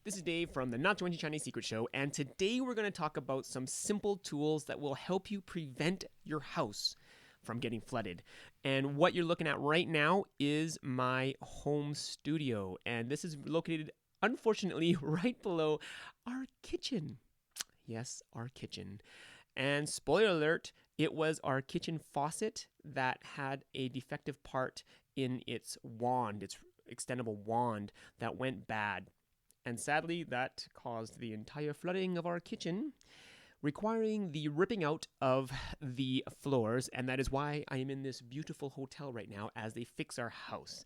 This is Dave from the Not 20 Chinese Secret Show, and today we're going to talk about some simple tools that will help you prevent your house from getting flooded. And what you're looking at right now is my home studio, and this is located, unfortunately, right below our kitchen. Yes, our kitchen. And spoiler alert, it was our kitchen faucet that had a defective part in its wand, its extendable wand, that went bad. And sadly, that caused the entire flooding of our kitchen, requiring the ripping out of the floors. And that is why I am in this beautiful hotel right now as they fix our house.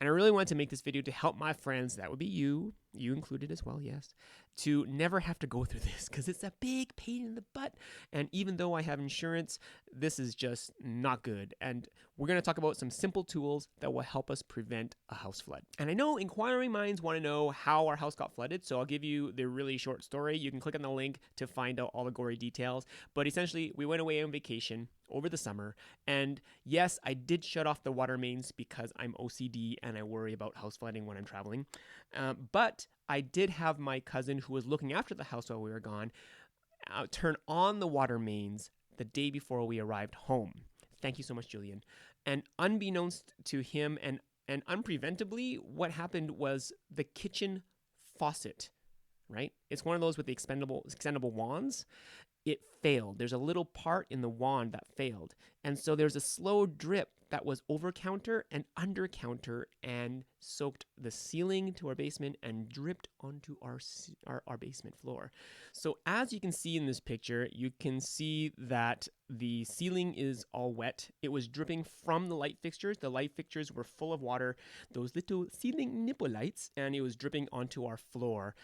And I really wanted to make this video to help my friends, that would be you included as well, yes, to never have to go through this, because it's a big pain in the butt. And even though I have insurance, this is just not good. And we're going to talk about some simple tools that will help us prevent a house flood. And I know inquiring minds want to know how our house got flooded, so I'll give you the really short story. You can click on the link to find out all the gory details. But essentially, we went away on vacation over the summer, and yes, I did shut off the water mains because I'm OCD and I worry about house flooding when I'm traveling. But I did have my cousin who was looking after the house while we were gone turn on the water mains the day before we arrived home. Thank you so much, Julian. And unbeknownst to him and unpreventably, what happened was the kitchen faucet, right? It's one of those with the extendable wands. It failed. There's a little part in the wand that failed. And so there's a slow drip that was over counter and under counter and soaked the ceiling to our basement and dripped onto our basement floor. So as you can see in this picture, you can see that the ceiling is all wet. It was dripping from the light fixtures. The light fixtures were full of water, those little ceiling nipple lights, and it was dripping onto our floor.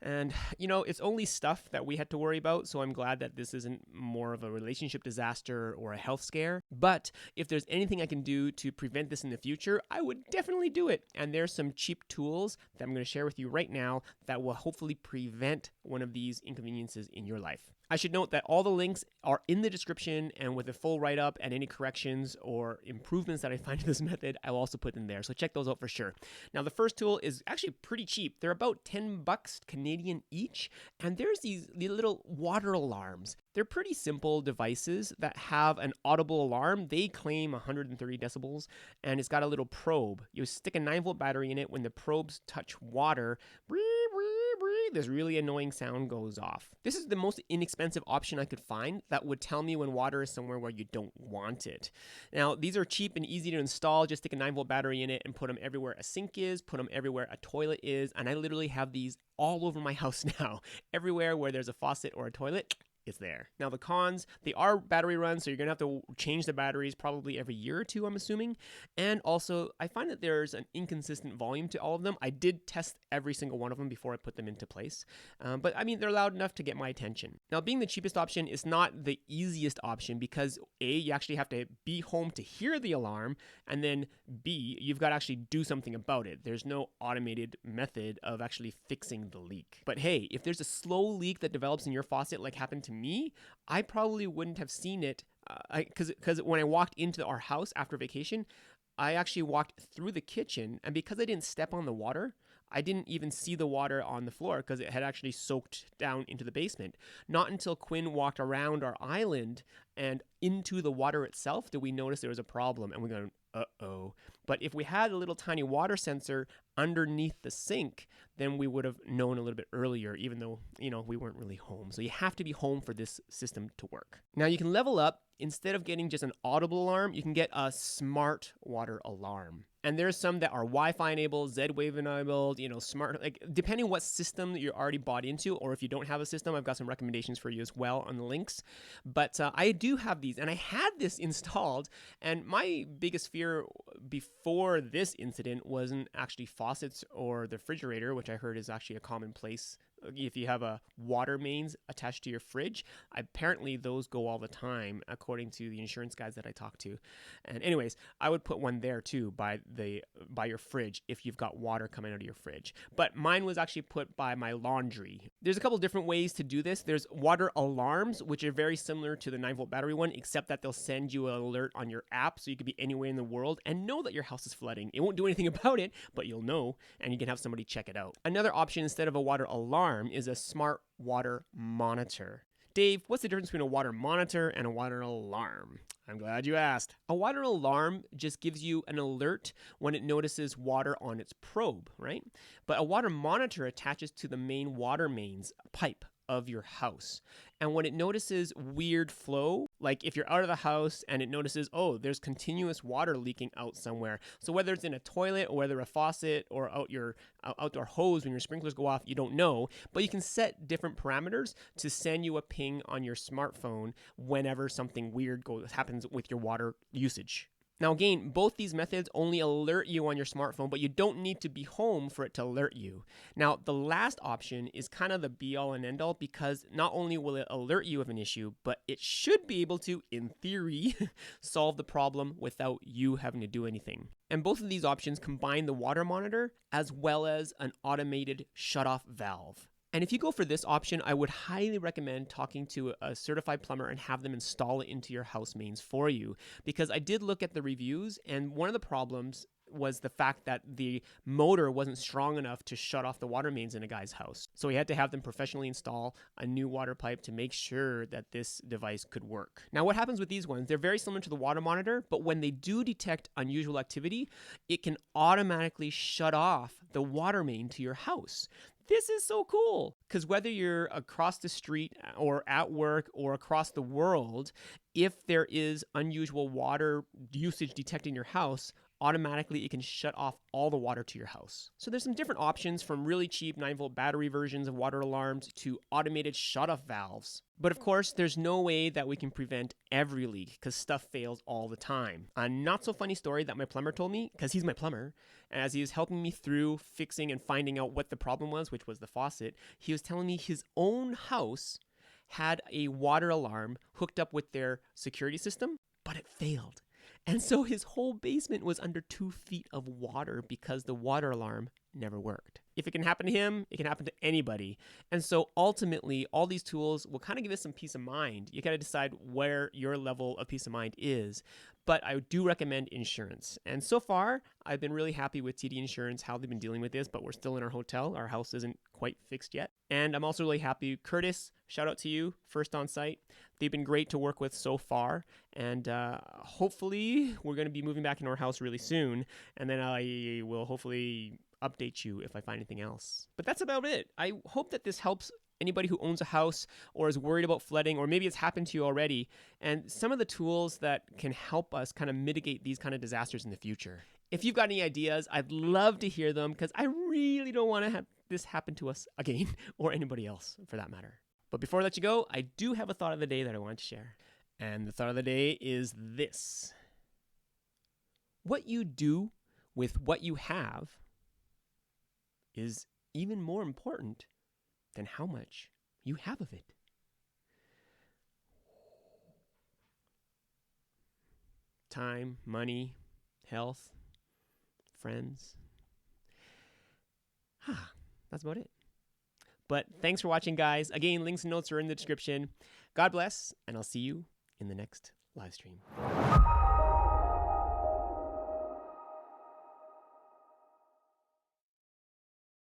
And, you know, it's only stuff that we had to worry about, so I'm glad that this isn't more of a relationship disaster or a health scare. But if there's anything I can do to prevent this in the future, I would definitely do it. And there's some cheap tools that I'm going to share with you right now that will hopefully prevent one of these inconveniences in your life. I should note that all the links are in the description, and with a full write-up and any corrections or improvements that I find in this method, I will also put in there. So check those out for sure. Now, the first tool is actually pretty cheap. They're about 10 bucks Canadian each, and there's these little water alarms. They're pretty simple devices that have an audible alarm. They claim 130 decibels, and it's got a little probe. You stick a 9-volt battery in it. When the probes touch water, this really annoying sound goes off. This is the most inexpensive option I could find that would tell me when water is somewhere where you don't want it. Now, these are cheap and easy to install. Just stick a 9-volt battery in it and put them everywhere a sink is, put them everywhere a toilet is, and I literally have these all over my house now. Everywhere where there's a faucet or a toilet, it's there. Now, the cons, they are battery run, so you're going to have to change the batteries probably every year or two, I'm assuming. And also, I find that there's an inconsistent volume to all of them. I did test every single one of them before I put them into place. But, I mean, they're loud enough to get my attention. Now, being the cheapest option is not the easiest option because, A, you actually have to be home to hear the alarm, and then, B, you've got to actually do something about it. There's no automated method of actually fixing the leak. But, hey, if there's a slow leak that develops in your faucet like happened to me, I probably wouldn't have seen it because when I walked into our house after vacation, I actually walked through the kitchen, and because I didn't step on the water, I didn't even see the water on the floor because it had actually soaked down into the basement. Not until Quinn walked around our island and into the water itself did we notice there was a problem, and we go, uh-oh. But if we had a little tiny water sensor underneath the sink, then we would have known a little bit earlier, even though, you know, we weren't really home. So you have to be home for this system to work. Now, you can level up. Instead of getting just an audible alarm, you can get a smart water alarm. And there's some that are Wi-Fi enabled, Z-Wave enabled, you know, smart, like depending what system that you're already bought into, or if you don't have a system, I've got some recommendations for you as well on the links. But I do have these, and I had this installed, and my biggest fear before this incident wasn't actually faucets or the refrigerator, which I heard is actually a commonplace if you have a water mains attached to your fridge, apparently those go all the time, according to the insurance guys that I talk to. And anyways, I would put one there too by your fridge if you've got water coming out of your fridge. But mine was actually put by my laundry. There's a couple different ways to do this. There's water alarms, which are very similar to the 9-volt battery one, except that they'll send you an alert on your app, so you could be anywhere in the world and know that your house is flooding. It won't do anything about it, but you'll know, and you can have somebody check it out. Another option instead of a water alarm is a smart water monitor. Dave, what's the difference between a water monitor and a water alarm? I'm glad you asked. A water alarm just gives you an alert when it notices water on its probe, right? But a water monitor attaches to the main water mains pipe of your house. And when it notices weird flow, like if you're out of the house and it notices, oh, there's continuous water leaking out somewhere. So whether it's in a toilet or whether a faucet or out your outdoor hose when your sprinklers go off, you don't know. But you can set different parameters to send you a ping on your smartphone whenever something weird happens with your water usage. Now again, both these methods only alert you on your smartphone, but you don't need to be home for it to alert you. Now, the last option is kind of the be-all and end-all, because not only will it alert you of an issue, but it should be able to, in theory, solve the problem without you having to do anything. And both of these options combine the water monitor as well as an automated shut-off valve. And if you go for this option, I would highly recommend talking to a certified plumber and have them install it into your house mains for you. Because I did look at the reviews, and one of the problems was the fact that the motor wasn't strong enough to shut off the water mains in a guy's house. So he had to have them professionally install a new water pipe to make sure that this device could work. Now, what happens with these ones, they're very similar to the water monitor, but when they do detect unusual activity, it can automatically shut off the water main to your house. This is so cool, because whether you're across the street or at work or across the world, if there is unusual water usage detected in your house, automatically it can shut off all the water to your house. So there's some different options, from really cheap 9-volt battery versions of water alarms to automated shut-off valves. But of course, there's no way that we can prevent every leak, because stuff fails all the time. A not so funny story that my plumber told me, because he's my plumber, and as he was helping me through fixing and finding out what the problem was, which was the faucet, he was telling me his own house had a water alarm hooked up with their security system, but it failed. And so his whole basement was under 2 feet of water because the water alarm never worked. If it can happen to him, it can happen to anybody. And so ultimately, all these tools will kind of give us some peace of mind. You got to decide where your level of peace of mind is. But I do recommend insurance. And so far, I've been really happy with TD Insurance, how they've been dealing with this, but we're still in our hotel. Our house isn't quite fixed yet. And I'm also really happy. Curtis, shout out to you, first on site. They've been great to work with so far. And hopefully, we're going to be moving back into our house really soon. And then I will hopefully update you if I find anything else. But that's about it. I hope that this helps anybody who owns a house or is worried about flooding, or maybe it's happened to you already, and some of the tools that can help us kind of mitigate these kind of disasters in the future. If you've got any ideas, I'd love to hear them, because I really don't want to have this happen to us again, or anybody else for that matter. But before I let you go, I do have a thought of the day that I wanted to share. And the thought of the day is this: what you do with what you have is even more important than how much you have of it. Time, money, health, friends. That's about it. But thanks for watching, guys. Again, links and notes are in the description. God bless, and I'll see you in the next live stream.